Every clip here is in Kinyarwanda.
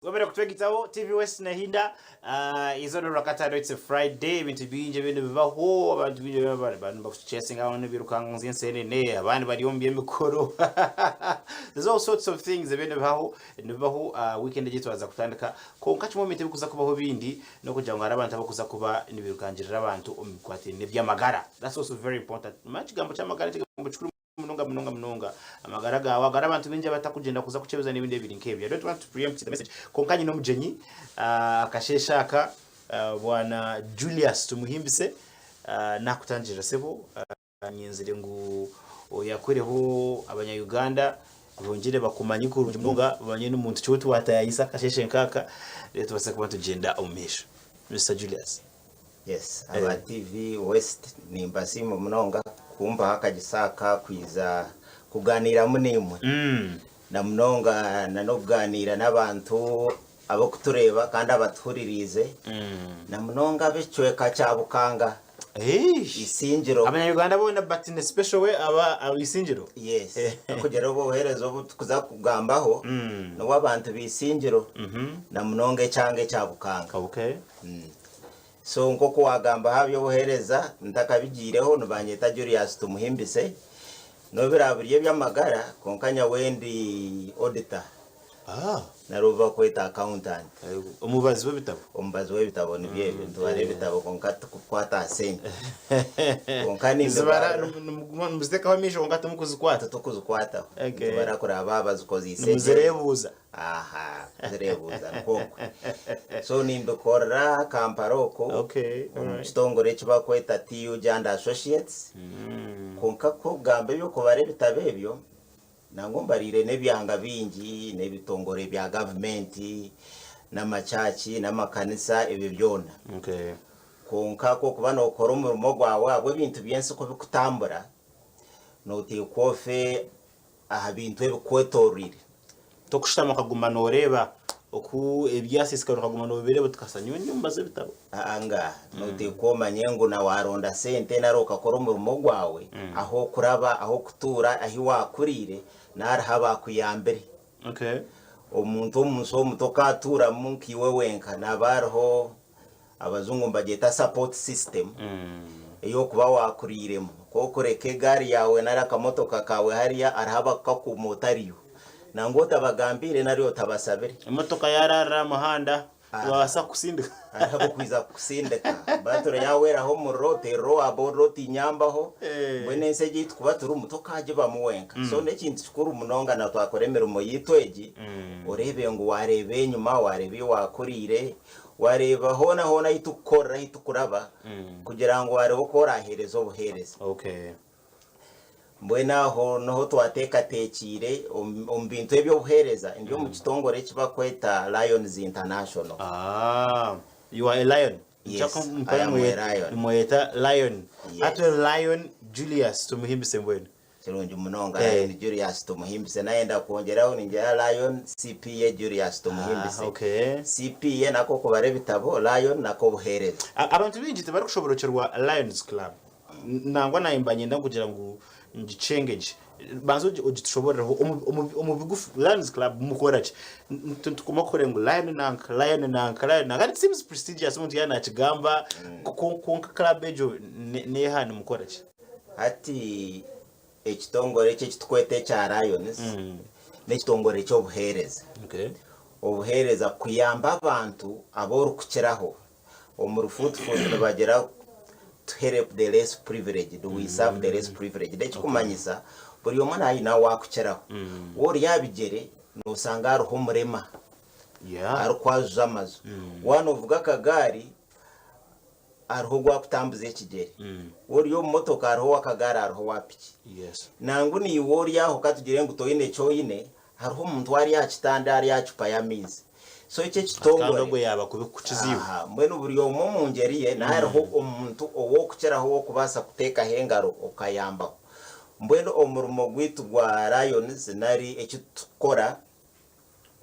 Gomera kutwegitaho TV West na Hinda izo ndo rakataro it's a Friday ibintu binje bino bibaho abantu binje abantu bakuchasing abana birukanga nzinsene ne abandi bari yombiye mikoro. There's all sorts of things ibintu bibaho weekend gitwaza kutandika ko nkachi moment bikuza kubaho bindi no kugira ngo abantu abakuza kuba nibirukangirira abantu omikwate ne byamagara. That's also very important. Much gambo cyamagara kigambo chukuru munonga amagara gawa agara abantu binje batakugenda kuza kuchebeza n'ibindi biri nkebya. I don't want to preempt the message konkanyi no mujenyi akasheshaka bwana Julius Tumuhimbise nakutangira sebo nyinzire ngo yakwereho abanya-Uganda bongere bakumanye kurunje munonga banye n'umuntu cyo yataayaayisa kasheshe nkaka leto base kuba tugenda omesha. Mr. Julius. Yes, aba TV West nimbasi mu munonga kumba hakagisaka kwiza kuganira munimwe na munonga na no kuganira n'abantu abo kutureba kandi abaturirize na munonga becweka cyabukanga isingiro abanya-Uganda bo na but in a special way aba isingiro. Yes, kugera bo buherezo kuza kugambaho no wabantu bisingiro na munonga cyange cyabukanga. Okay. So nkoko wagamba habyo buhereza ndakabigireho nubanyeta Julius Tumuhimbise no biraburiye byamagara konkanya wendi auditor naruva kweta accountant umubazi w'ibitabo ni byebe ntware bitabo konkata kukwata sente konkani mbara muzeka wamisho konkata mukuzikwata tukuzikwata bara kuraba abazukozi sente muzerebuza zerebuza nkoko so nimbekora kamparoko okay kitongore kiba kweta TU Jand Associates konka ko gambe byo kubare bitabebyo nango mbarire nebyanga bingi nebitongore bya government n'amachachi n'amakanisa ebyo byona. Okay. Konka ko kuba no kora umurimo gwawe abo bintu byense ko bikutambura no tikofe aha bintu ebikwetorire tokushitama kaguma noreba oku ebyasisika kaguma no bireba tukasanywe nyumbaze bitabo anga no tikoma nyengo na waronda sente naroka kora umurimo gwawe aho kuraba aho kutura ahi wakurire nari haba kuyambere. Okay. Omuntu omunso mutokatura munkiwe wenka nabarho abazungu mbageta support system eyo kuba wakuriremo ko kureke gari yawe nara kamotoka kawe hariya arahaba kakumotariyo nango tabagambire nariyo tabasabere imotoka yarara muhanda wasa kusindika arahabo kwiza kusindika batura yawera ho mu rote ro aboroti nyambaho bwenense gitu kuba turi umutoka aje bamuwenka so nekintu kikuru munonga na twakoremera mu yitweji urebe ngo warebe nyuma warebe wakurire wareba hona itukora itukuraba kugira ngo warebe ko raherezo buhereza. Okay. Mbwena ho no twateka tekire ombintu ebyo buhereza ndio mu kitongore kiba kweta Lions International. You are a lion. Yes, I am a lion. Moeta lion. Atwe lion Julius Tumuhimbise mbwenu. Kirungi munonga Julius Tumuhimbise naenda kuongeraho ninjya Lion CPA Julius Tumuhimbise. Okay. CPA nako ko bare bitabo Lion nako buhereza. Abantu binjite bari kushoborokerwa Lions Club. Nangwa nayimbanye ndakugira ngo ngichengeje banzo ugitshobora umubigufu Lions Club mukoraje tukumakore ngo lion nanka it seems prestigious umuntu yana kigamba konka club ejo ne hano mukoraje ati ekitongore cyitwete cya Lions n'ekitongore cyo buhereza. Okay. Obuhereza kuyamba abantu aborukukiraho omurufutu bagera to help the less privileged. We serve the less privileged. Kumanyisa buri omwana ayina wakukeraho wori yabigere no sanga aruho murema arukwaza amazu wano uvuga kagari aruho gwakutambuza ekigere wori yo motoka aruho wakagari aruho wapiki. Yes. Nangu ni wori yaho katugire ngo toyine cyoyine haruho umuntu wari yakitanda ari yacupa yamizi. So icyo kitongore ngo yaba kubikukiziwe mbwene buri omo mungeriye naho umuntu owo kukeraho wo kubasa kuteka hengaro okayamba mbwene omurimo gwitu gwa Lions nari ekitukora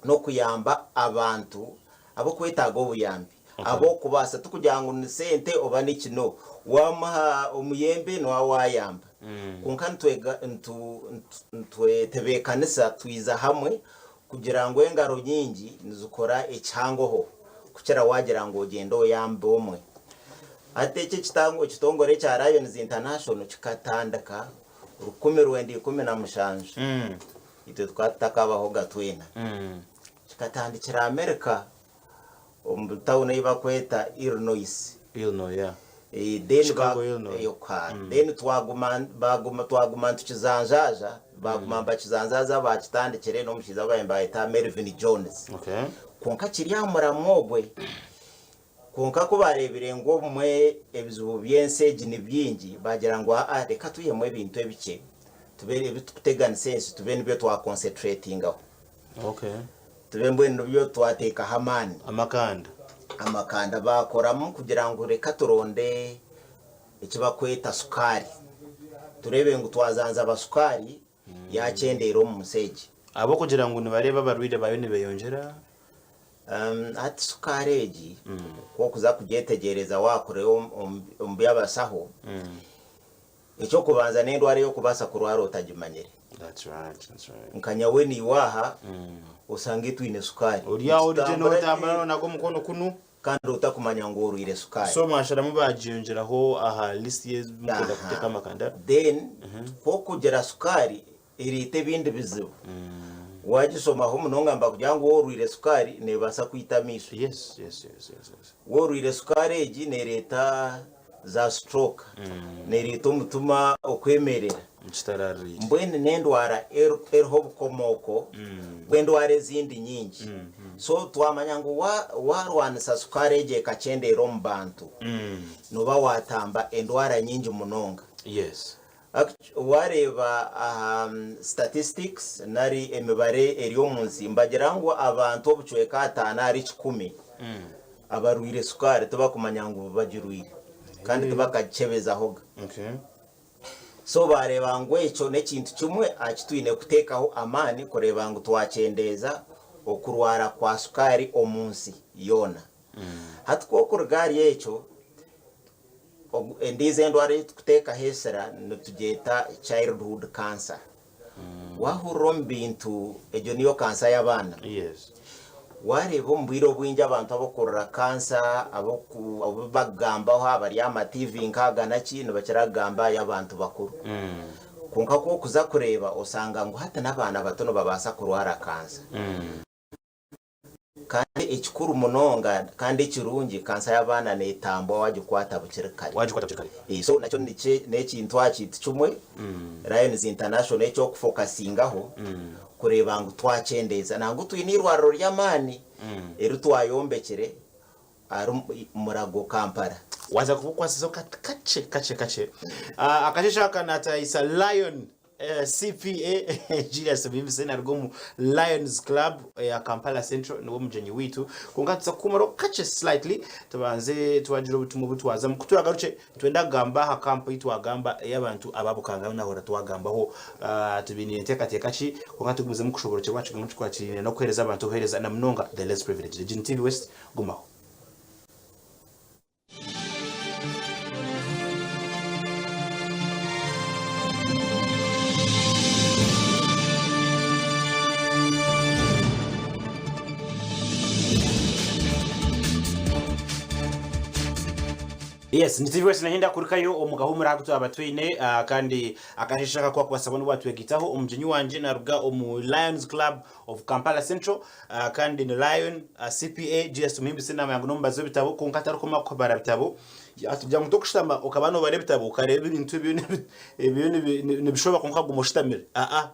no kuyamba abantu abo kwetaga obuyambi abo kubasa tukujango ni sente oba nikino wamaha omuyembe no wayamba kunkani twega ntwe tebekanisa twiza hamwe kugira ngo engaro nyingi nizukora ecyangoho kugira wagira ngo gendo yambe omwe ate kitongore cya Lions International kikatandaka 1017 ite twatakabaho gatwena kikatandikira America town ibakweta Illinois yeah. Then twaguma tukizanjaja baguma bakizanzaza bakitandikire no mushiza bayimbaita Melvin Jones konka kiryamura mwogwe konka ko barebire ngo mwe ebizubu byenseji ni byingi bagira ngo reka tuyemo ebintu ebike tubere bitutegana sense tubene byo twa concentrating aho tube mbwe byo twateka hamani amakanda bakoramo kugira ngo reka turonde ikibakweta sukari turebe ngo twazanza abasukari yakendero mu museji abo kugira ngo nibareba barwire bayo nibeyongera ati sukareji ko kuza kugetegereza wakore umbiyabasaho icyo kubanza n'indwara yo kubasa kurwara utagimanyere that's right nkanyawe ni waha usange twine sukari uriya urije no tambana nago mukono kunu kandi utakumanya ngo urire sukari so mashara mubajiyongeraho aha list ye mukunda kuteka amakanda then ko kugera sukari irite bindi bizibu wagisoma ho munongamba kugira ngo urire sukari nebasa kwitamisha yes urire sukari egi ne leta za stroke ne leta mutuma okwemerera mchitarari mbwene nendwara erho bukomoko bwendwara ezindi nyingi so twamanya ngo warwanisa sukari ege kachendero mu bantu noba watamba endwara nyingi munonga yes wareba statistics nari emibare eriyo munsi mbagira ngo abantu obuchweka atana ari 10 abarwire sukari tubakumanya ngo bagirwire kandi tubakachebeza hoga so bareba ngo echo nekintu kimwe akitwine kutekaho amani kureba ngo twacendeza okurwara kwa sukari omunsi yona hatko kurugari echo endize ndwara kuteka hesera nutugeta childhood cancer wahurombintu ejo niyo cancer y'abana yes warebo mbwiro bwinja abantu abakorora cancer abo bagamba ho abari ama TV nkaga na kintu bakiragamba y'abantu bakuru kunka ko kuza kureba usanga ngo hata nabana batono babasa kurwara cancer kandi ikikuru munonga kandi kirungi kansa y'abana netambo wagikwata bukirikari so nacyo nekintu akiti chumwe Lions International ecyo kufokasingaho kureba ngo twacendeza nango twinirwaro ry'amani eru twayombekere ari murago Kampala waza kukwasizo kache akashishaka nataisa Lion CPA Julius Tumuhimbise narwo Lions Club ya Kampala Central niwo mujenyi witu kungatsa kumaro kache slightly tubanze twajiro butumu butwaza mukutwagaruce twenda gamba ha camp itwagamba y'abantu ababukanga nahora twagambaho tubini teka chi kungatugumuze mukushobora cyo kwacu kwakirina no kwereza abantu hereza na mnonga the less privileged Gin TV West gumaho. Yes, nitiviwese nahinda kurikayo omugaho muragutu abatwine kandi akashishaka kwa kwasabona watu wegitaho omujenyi wanje naruga omu Lions Club of Kampala Central kandi ni Lion CPA Julius Tumuhimbise nama yangu nombazo bitabo kunkataro koma kubara bitabo atujya mutokushitama ukabano bare bitabo ukareba ibintu ibintu bishoba konka gumushtamira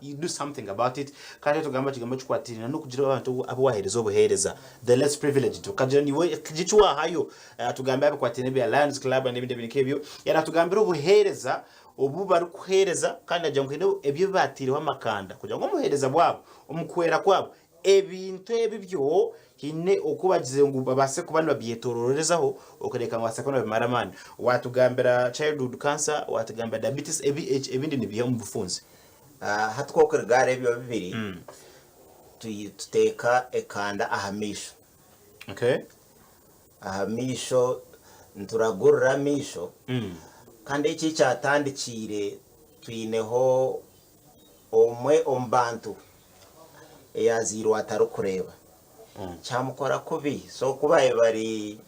you do something about it kandi tugamba kigamba cyukwatirina no kugira abantu abo wahereza obuhereza the less privileged tukagira niwe kigichwa hayo tugamba abikwatirina bya Lions Club n'ibindi bintu kebyo yara tugambira obuhereza obu bari kuhereza kandi ajya ngo ebyo batiriwe amakanda kugira ngo muhereza bwabo umukwera kwabo ebintu ebibyo hine okubagize ngo babase kubana babyetorororezaho okereka ngo basakona bimaramani watugambira childhood cancer watugambira diabetes ebindi nibiyo mu bufunzi hatwokere gare ebyo bibiri tuteka ekanda ahamisho ahamisho nturagurra misho kandi iki cyatandikire twineho omwe ombantu eyazirwa atarukureba cyamukora kubi so kubaye bari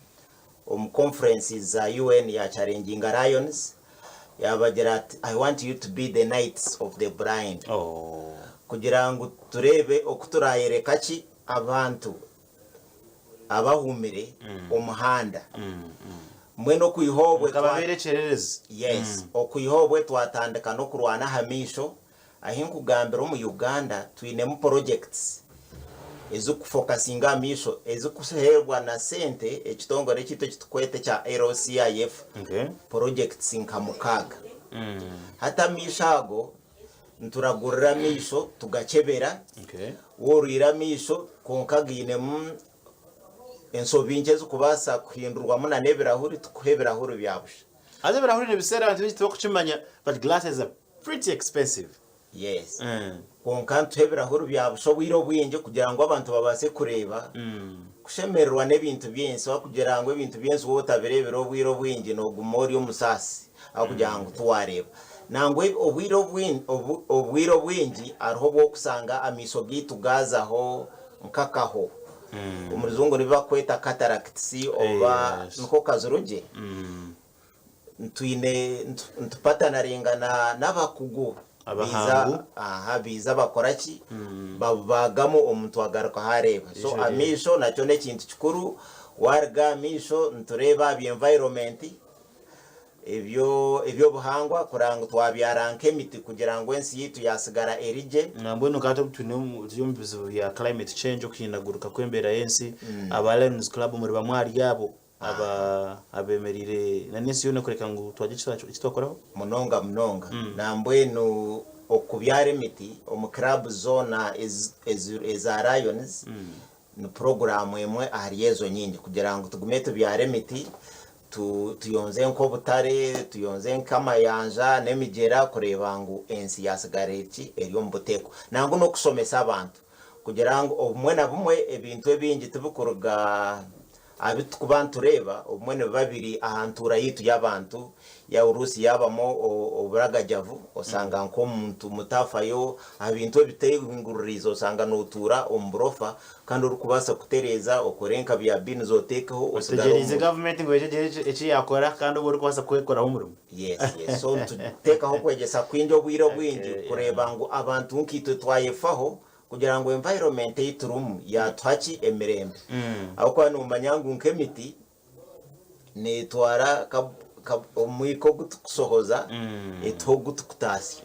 conferences za UN ya challenging Lions yabagira ati I want you to be the knights of the blind kugira ngo turebe okuturayereka ki abantu abahumire umuhanda mwe no kuyihobwe kababerekerereze yes okuyihobwe twatandika no kurwana hamisho ahinkugambira mu Uganda twinemu projects ezo kufocusinga hamisho ezo kuseherwa na sente ekitongore kito kitukwete cha LCIF projects nkamukaga hata mishago nturagurira misho tugakebera worira misho konkagine ensobinje zo kubasa kuhindurwa muna nebirahuri tukuhebirahuri byabusha aze birahuri nebisera abantu bito kuchimanya but glasses are pretty expensive yes konkantu hebirahuri byabusha bwiro bwinje kugira ngo abantu babase kureba kushemerwa nebintu byensi kugira ngo ibintu byensi wotabirebero bwiro bwinje no gumori umusasi akugira ngo tuwareba nangwe obwiro bwinji ariho bwo kusanga amiso gitugazaho nkakaho umuzungu niba kweta cataracts oba nuko kazuruge ntupata naringana n'abakugu biza bakoraki babagamo omuntu agaruka hareba so amisho nacyo nekintu kikuru warga amisho ntureba bi environment ebyo buhangwa kuranga twabyaranke emiti kugira ngo ensi yitu yasigara erije nambwe nukato tuyumbizo ya climate change okinaguruka kwembera ensi aba Lions Club muri bamwari yabo abemerire na nesi yone kureka ngo twaje kitwakoraho munonga nambwe no okubyara emiti omu club zona eza Lions no program emwe ari yezo nyingi kugira ngo tugume tubyara emiti tuyonze nko butare tuyonze nkamayanja nemigera kureba ngo ensi yasigareti eriyo mbuteko nango no kusomesa abantu kugira ngo obumwe na bumwe ebintu ebingi tubikuruga abitukubantu reba obumwe ne babiri ahantura yitu y'abantu ya Urusi yabamo oburagajavu osanga nko umuntu mutafayo abintu biteye ingururizo osanga notura omburofa kandi urukubasa kutereza okorenka bya bin zotekaho osigarize government ngo eje yakora kandi uri kubasa kwekora umurimo yes so tutekaho kwegesa kwinjo bwiro bwingi kureba ngo abantu nkito twayefaho kugira ngo environment yiturumu ya twachi emirembe akwa no manyangu nkemiti ne twara omwiko gutukusohoza etogo tukutasi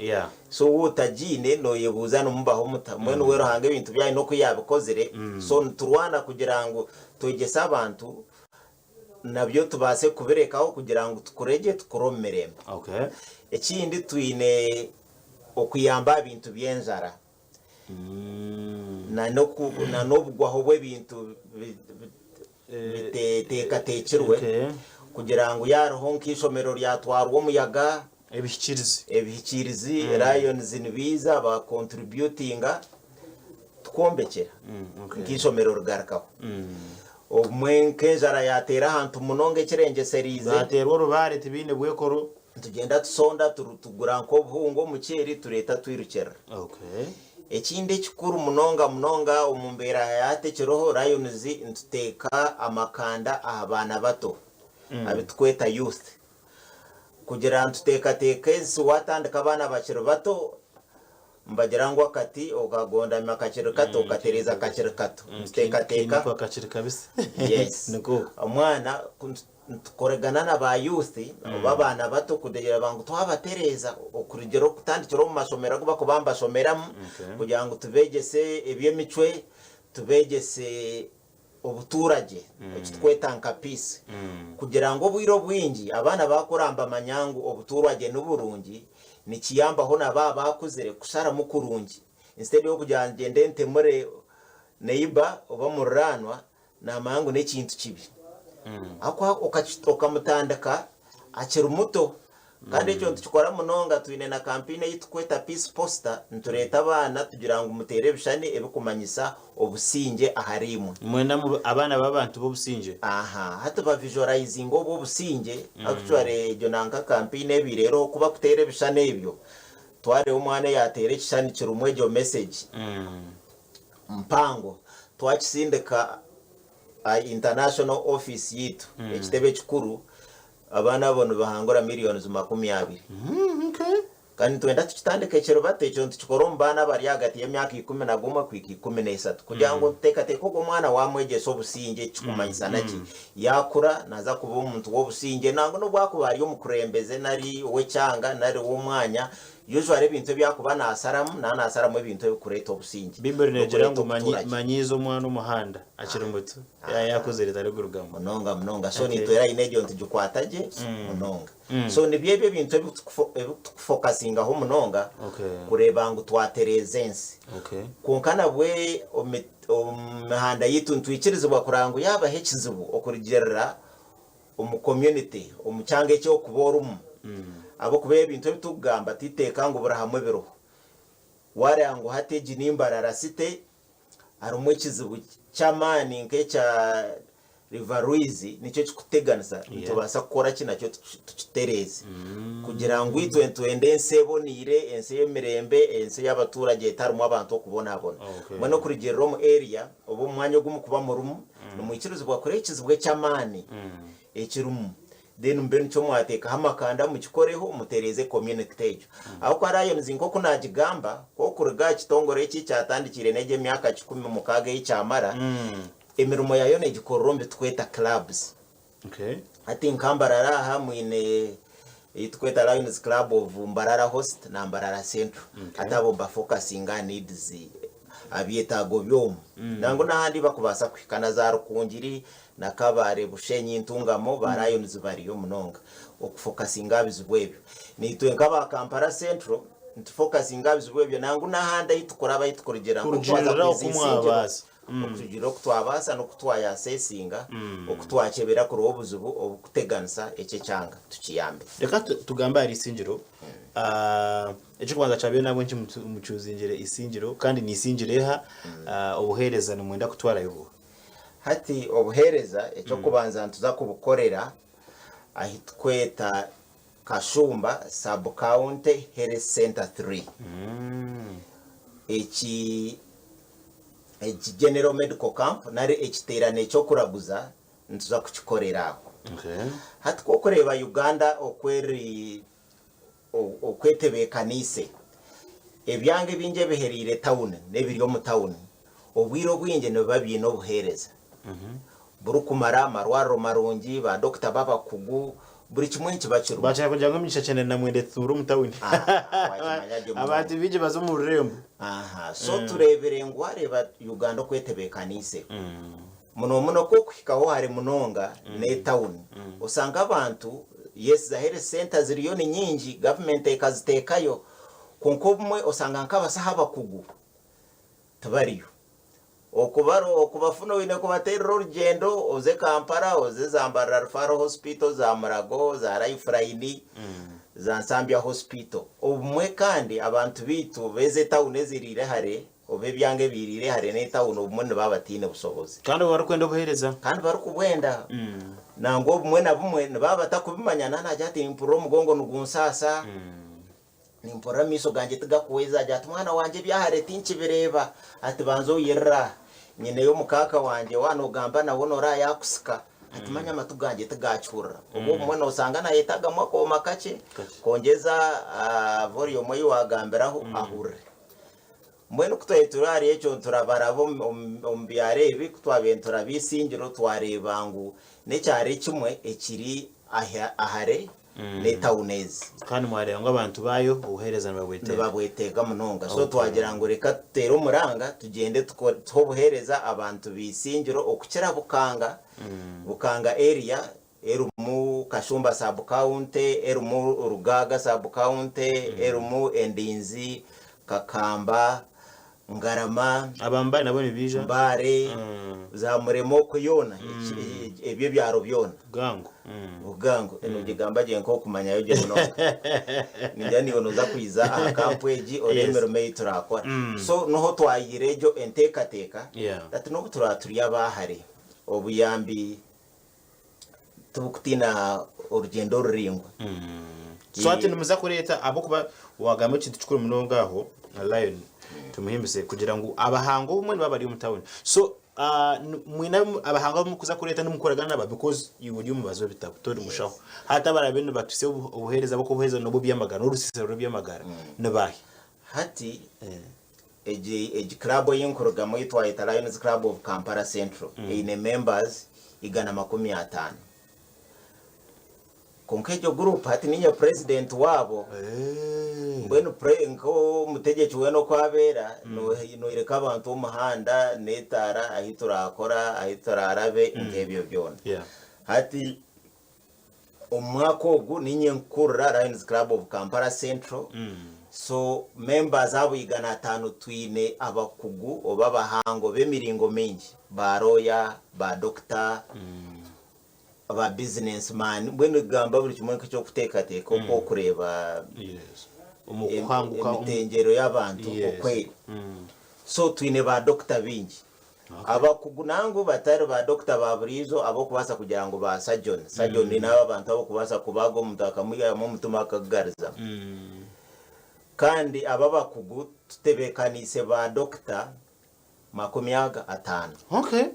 so wotajine no yebuza no mbaho muta mwene wero hange ibintu byayi no kuyabikozere so turwana kugira ngo twegesa abantu nabyo tubase kuberekaho kugira ngo tukureje tukuromerembe ekindi twine okuyamba ibintu byenzara na nobugwaho bw'ebintu bitekatekirwe kugira ngo yaroho nk'ishomero ryatwarwa umuyaga ebihikirizi Lions nibiza ba contributinga tukombekera nk'ishomero rugarakaho omwe nk'enjara yatera ahantu munonga ekirengeserize baterwa rubare tibine bwekoro tugenda tusonda tugura nk'obuhungo mukyeri tureta twirukera ekindi kikuru munonga omumbera yatekeroho Lions ntuteka amakanda abana bato abitukweta youth kugira ntuteka ensi watandika abana bakiri bato mbagira ngo akati okagonda makakiri kato okatereza akakiri kato ntuteka akakiri kabisa yes niko omwana tukoregana na ba youth babana bato kudegera bangu twabatereza okurigero kutandikiro mu masomero kuba kubamba someramu kugira ngo tubegese ebyemicwe tubegese obuturage ekitwetanka peace kugira ngo bwiro bwingi abana bakuramba manyangu obuturage n'uburungi nikiyambaho naba bakuzire kusara mukurungi instead yo kujya ngende ntemure neighbor oba muranwa na mangu nekintu kibi akwa okamutandaka akiri muto kandi cyo tukora munonga twine na campaign yitkweta peace poster ntureta abana tugira ngo mutere bishane ebikumanyisa obusinge aharimu mwenda abana babantu bobusinge hata ba visualizing obusinge actually jo nanka campaign ebirero kuba kutere bishane ebyo tware umwana yatere kishani kirumwe jo message mpango twakisindika international office yitu ekitebe kikuru abana bono bahangora millions 20. Okay. Kandi twenda tukitandika ekiro batecho tukikora ombana bari hagati y'emyaka 11 kwiki 13 kugira ngo tekateko go mwana wamwegesa obusinge kikumanyisa naki yakura naza kuba omuntu w'obusinge nango no bwakubari omukurembeze nari owecyanga nari w'omwanya usually ebintu byakuba nasaramu ebintu ebikureta obusinge Bimbere negera ngo manyizo omwana omuhanda akiri muto yakoze leta rugurugamo munonga so nitwera inejo ntijukwataje munonga so nibyebyo ebintu ebitukufokasinga ho munonga kureba ngo twaterezensi kunkana bwe omihanda yitu ntwikirizibwa kurango yaba hekizibu okurigerera omu community omucyanga ekyo kuborumu abo kubera ibintu ebitugamba titeka ngo burahamwe biroho ware ngo hateji nimbarara site arumwe kizibu cyamani nkecha River Ruizi nicyo kikuteganisa ntubasa gukora kinacyo tukitereze kugira ngo itwende ensebonire ense yemirembe ense y'abaturage etarimo abantu okubona mwano kurigerero mu area obo mwanya gumukuba mu rumu numwikirizibwa kure ikizibwe cyamani ekirumu then mbene cyo mwateka hamakanda mu kikoreho mutereze community tejo aho kwa Lions nkoko najigamba ko kuruga kitongore iki cyatandikire nege myaka 10 mu kage y'icyamara emirimo yayo negikorombe tweta clubs ati nkambarara hamwine itweta Lions Club of Mbarara Host na Mbarara Central atabo ba focusinga needs abyetago byom nango nahandi bakubasa kwikana za rukungiri nakabare bushenyi intungamo ba Lions bariyo munonga okufocusinga bizibwebyo nitwe nkaba Kampala Central ntufocusinga bizibwebyo nango nahandi itukora bayitukorigera kumwabaza okujiro kutwabasa no kutwaya sesinga okutwakebera kuri obuzubu obukuteganisa ece cyanga tukiyambe reka tugamba ari isingiro ejo kwanza cyabe nabwo nki mucuzingire isingiro kandi ni isingireha obuhereza no mwenda kutwara yubo hati obuhereza eco kubanza ntuza kubukorera ahitkweta Kashumba Sub County Health Center 3 General Medical Camp nari ekiterane cyo kuraguza ntuza kukikorera hati ko kureba Uganda okwetebe kanise ebyange binje beherire town nebiri mu town obwiro bwinje no babino obuhereza burukumara marwaro marongi ba Dr. Baba Kugu buri kimwe kibakiru bacha kujya ngo mishachene na mwende turu mutawuni abantu bije bazo mu rurembo so turebere ngo areba Uganda kwetebe kanise muno ko kwikaho hari munonga ne town usanga abantu yes za health centers ziriyo ni nyingi government ekazitekayo konko bumwe usanga nk'abasahaba kugu tabariyo okubafuna wine kubatera urugendo oze Kampala oze Zambara Rufaro Hospital za Murago za Lifeline za Nsambya Hospital obumwe kandi abantu bitu beze town ezirire hare obe byange birire hare ne town obumwe babatine busobozi kandi barakwenda buhereza kandi barukubwenda nango obumwe na bumwe babata kubimanyana najati impuro mugongo nugunsasa nimpora miso ganje tugakuweza ajati mwana wanje byahare tinki bireba ati banzo yirra nyine yo mukaka wanje wano gamba na wonora yakusika ati manya matuganje tugacura ubwo mwana usanga na yetaga mwako makache kongeza volume yo wagamberaho ahure mbwene kutweturari echo turabarabo ombyare ibi kutwabentura bisingiro twarebangu necyari kimwe ekiri ahare leta unezi kandi mware ngo abantu bayo ubuhereza babwetega munonga so twagira ngo reka tero muranga tugende tubuhereza abantu bisingiro okukira bukanga area erumu Kashumba Sub County erumu Rugaga Sub County erumu Endinzi Kakamba Ngarama abambaye nabo nibija mbare za muremo kuyona ebyo byaro byona ugango enugigamba je nko kumanya yo je no ndani onoza kwiza akampweji oremero meiturakora so noho twayirejo enteka that no turaturiya bahare obuyambi tubukutina urugendo ruringwa so ati numuza kureta abo kuba wagamba kintu cikuru munongaho na Lion Tumuhimbise kugira ngo abahango umwe bari mu town so mwina abahango mukuza kureta n'umukoragana naba because yuri umubazo bitakutori mushaho hata barabene batuse ubuhereza bwo kubuheza no bubiyamagara urusisero rubiyamagara nabahe hati eji club y'inkuruga mu yitwa Lions Club Kampala Central ine members igana 50 konkejo group hati ninya president wabo mbwenu ngo mutegechi weno kwabera no ireka abantu umuhanda netara ahitura akora ahitura arabe ngebyo byona hati umwaka ogu ninye nkurra Lions Club of Kampala Central so members abo igana 5 twine abakugu obabahango bemiringo mingi baroya ba doctor aba businessman mbwenu gamba buri kimwe cyo kutekateka uko kureba umukuhanguka imtengero y'abantu okweli so twine ba doctor bingi abakugunango batari ba doctor baburizo abo kubasa kugira ngo ba surgeon ni nabo abantu abo kubasa kubago mutaka mu mutuma kagariza kandi ababakugu tutebekanise ba doctor 50 okay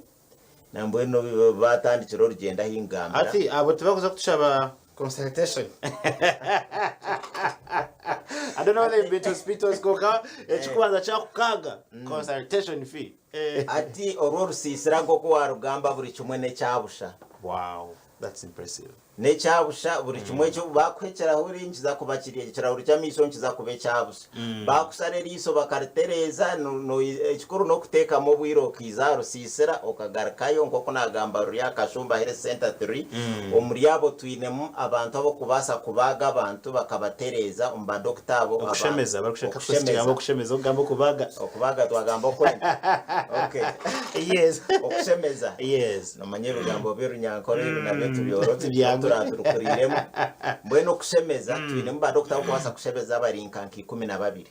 nambweno batandikiro rugenda hingamba ati abo tubakuza kutushaba consultation I don't know they been to hospitals koka ekikubanza cyakukaga consultation fee ati ororo sisira ngo ko warugamba buri kimwe ne cyabusha wow that's impressive ne cyabusha buri kimwe cyo bakwekera huri nkiza kubakiriye cyarahuri cyamiso nkiza kube cyabusha bakusarera iso bakaritereza no ekikuru no kuteka mu bwiro kiza rusisira okagarakayo nkoko nagamba rya kashumba hele center 3 omuri yabo twinemu abantu abo kubasa kubaga abantu bakabatereza umba doctor abo okushemeza barushaka kwesitiyamo okushemeza ogambo okubaga twagamba kwenda okay yes okushemeza yes no manyero gambo beru nyankore na betu byorote turakuriremo mbweno kushemeza twinemu ba doctor abo kubasa kushemeza barinkanki 12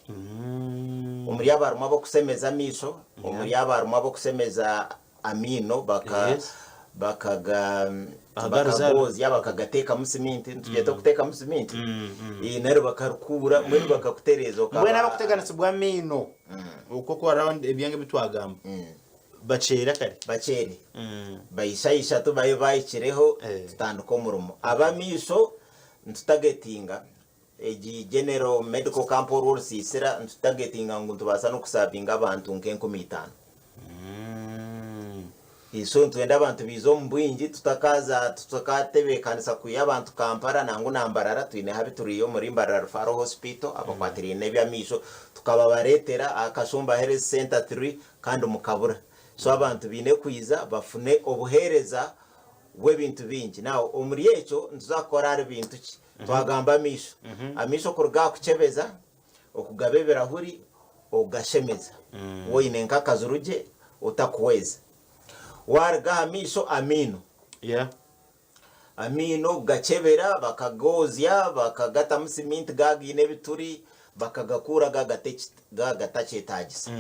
umuri yabaruma abo kusemeza misho umuri yabaruma abo kusemeza amino bakagozi yabakagateka musiminti tugeta kuteka musiminti nero bakarukura mbwenu bakakutereza okaba mbwenu abakutegana sibwa amino uko ko around ebyange bitwagamba bacera kare bacere bayishayisha to bayikireho tutanduko murumo abamisho ntutagetinga eji general medical camp or sisira ntutagetinga ngo tubasa no kusabinga abantu nkenko 5 iso ntwenda abantu bizo mbwingi tutakatebe kanisa kuya abantu Kampala nangu nambarara twine habituriyo muri Mbarara Faro Hospital abakwatiriye nebyamisho tukababaretera akashumba health center 3 kandi mukabura so abantu bine kwiza bafune obuhereza webintu bingi nawo omuri echo ntuzakora ari bintu ki twagamba amisho kuruga kuchebeza okugabebera huri ogashemeza woine nkakazuruje utakuweza warga amisho amino amino gachebera bakagozya bakagata musiminti gagine bituri bakagakura gagatachetagisa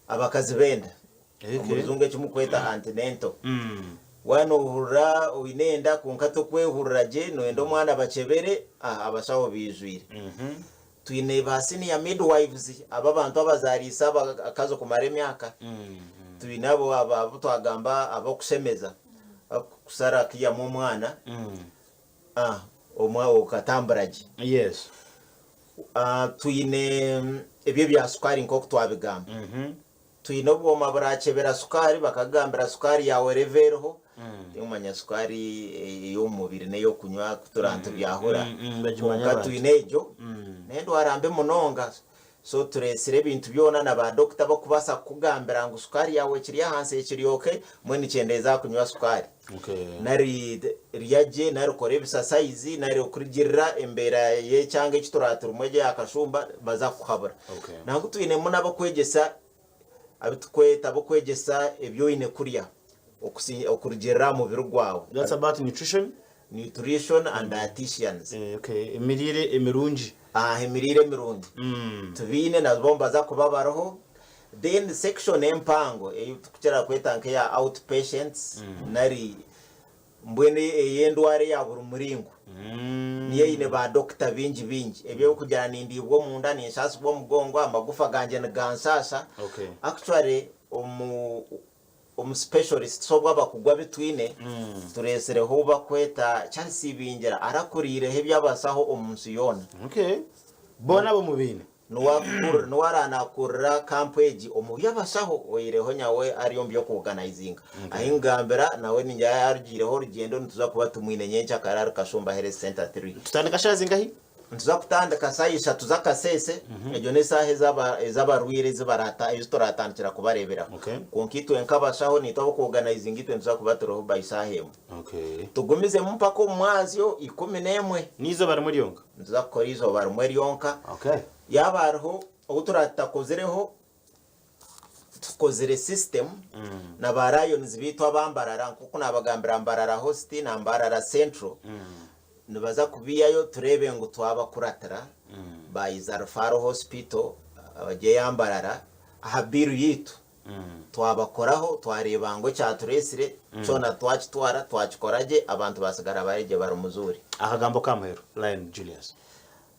abakazi benda umuzungu cyumukweta antinento wano hurra uinenda kunkato kwehurraje noendo mwana bachebere abashaho bizwire twine basini ya midwives ababantu abazarisa akazo kumara emyaka twinabo abo twagamba abo kusemeza kusara kiya mu mwana omwa okatambaraje yes twine ebyo bya sukari nkoko twabigamba twine obwoma burachebera sukari bakagambira sukari yawe reverho umanya sukari yo mubiri neyo kunywa kuturantu byahura twine ejo nendo arambe munonga so turesire bintu byona na ba doctor bakubasa kugambira ngo sukari yawe kiri hanse kiryoke mwene cyendeza kunywa sukari nari riyaje nari kore bisasaizi nari kurigirira embera ye cyangwa ekituratura umweje akashumba baza kuhabura nangu twine muna bakwegesa abitukweta bakwegesa ebyo ine kuriya okurigirira mu birugwawo that's about nutrition and dietitians okay emirire emirungi emirire mirungi tubine na bomba za kubabaraho then section empango tukira kwetanke ya outpatients nari mbwene yendware ya buri muringo niye ine ba doctor bingi ebyo kujana nindi bwo munda ni nshasi bwo mugongo amagufa ganje gansasa actually specialist so baba kugwa bitwine turesere ho bakweta chansi bingira arakurire he byabasaho omunsi yona bona bo mubine nuwarana kurra campage omuyabasaho oyireho nyawe ariyo mbyo ku organizinga ahingambera nawe ninja yarugireho rugendo ntuza kuba tumwine nyencha karara kashumba health center 3 tutandika shazi ngahi ntuza kutandika sayisha tuzakasese ejo ne sahe z'abarwire zibarata ejo toratandikira kubarebera konkitu enkabashaho nitabo ku organizinga itwe ntuza kuba turoho bayisahemo tugumize mpako mwazyo 11 nizo bari muri yonka ntuza gukora izo bari muri yonka yabarho uturattakozereho tukozere system na ba Lions bitwa bambarara kuko nabagambira mbarara host na mbarara central nibaza kubiyayo turebe ngo twaba kuratara ba Izarfaro hospital abaje yambarara ahabiru yitu twabakoraho twareba ngo cyaturesire cyona twakitwara twakikoraje abantu basigara bareje barumuzuri akagambo kamuhero Lion Julius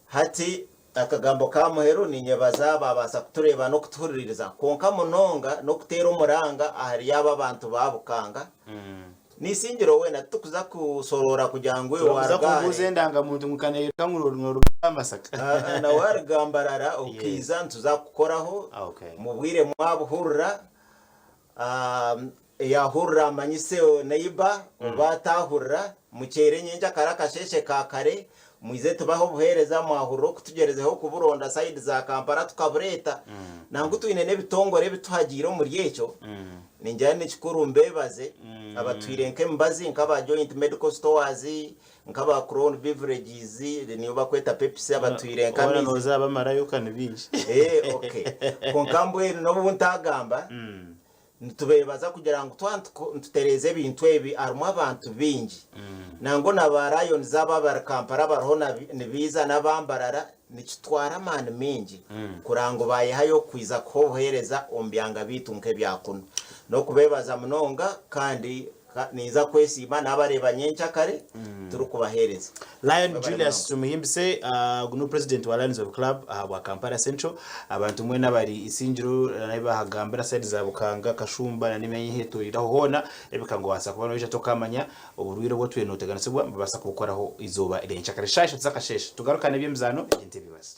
hati akagambo kamuhero ni nyebaza babasa kutureba no kutuririza konka munonga no kutera umuranga ahari yaba abantu babukanga nisingiro wena tukuza kusorora kujango waragare kubuze ndanga muntu mukaneye kamururu amasaka na wargambarara ukiza ntuza kukoraho mubwire mwabuhurra yahurra manyise neiba batahurra mucere nyenja karakasheshe kakare muize tubaho buheereza mwahuro kutugerezeho kuburonda side za Kampala tukabureta nangu twine nebitongore bituhagiro muri yecho ninjane chikuru mbebaze abatwirenke mbazi nkaba joint medical stores nkaba crown beverages niyo bakweta Pepsi abatwirenka mizi noza bamarayo kan binji okay konkambwe no buntagamba nitubebaza kugira ngo tutereze bintu ebi arimo abantu bingi nango na ba Lions z'ababa Kampala barho nibiza nabambarara nikitwara man mingi kurango bayehayo kwiza kohereza ombyanga bitunke byakuno no kubebaza munonga kandi niza kwesima nabareba nyencha kare turi kubahereza Lion Julius Tumuhimbise no president wa Lions Club wa Kampala Central abantu mwe nabari isingiro nabahagambira side za bukanga kashumba na nimenye hetoriraho hona ebikango wasa kubona wisha tokamanya uburwiro bwo twenoteganisibwa babasa kukoraho izoba irencha kare shasha zakashesha tugarukane byemzano iginte bibasa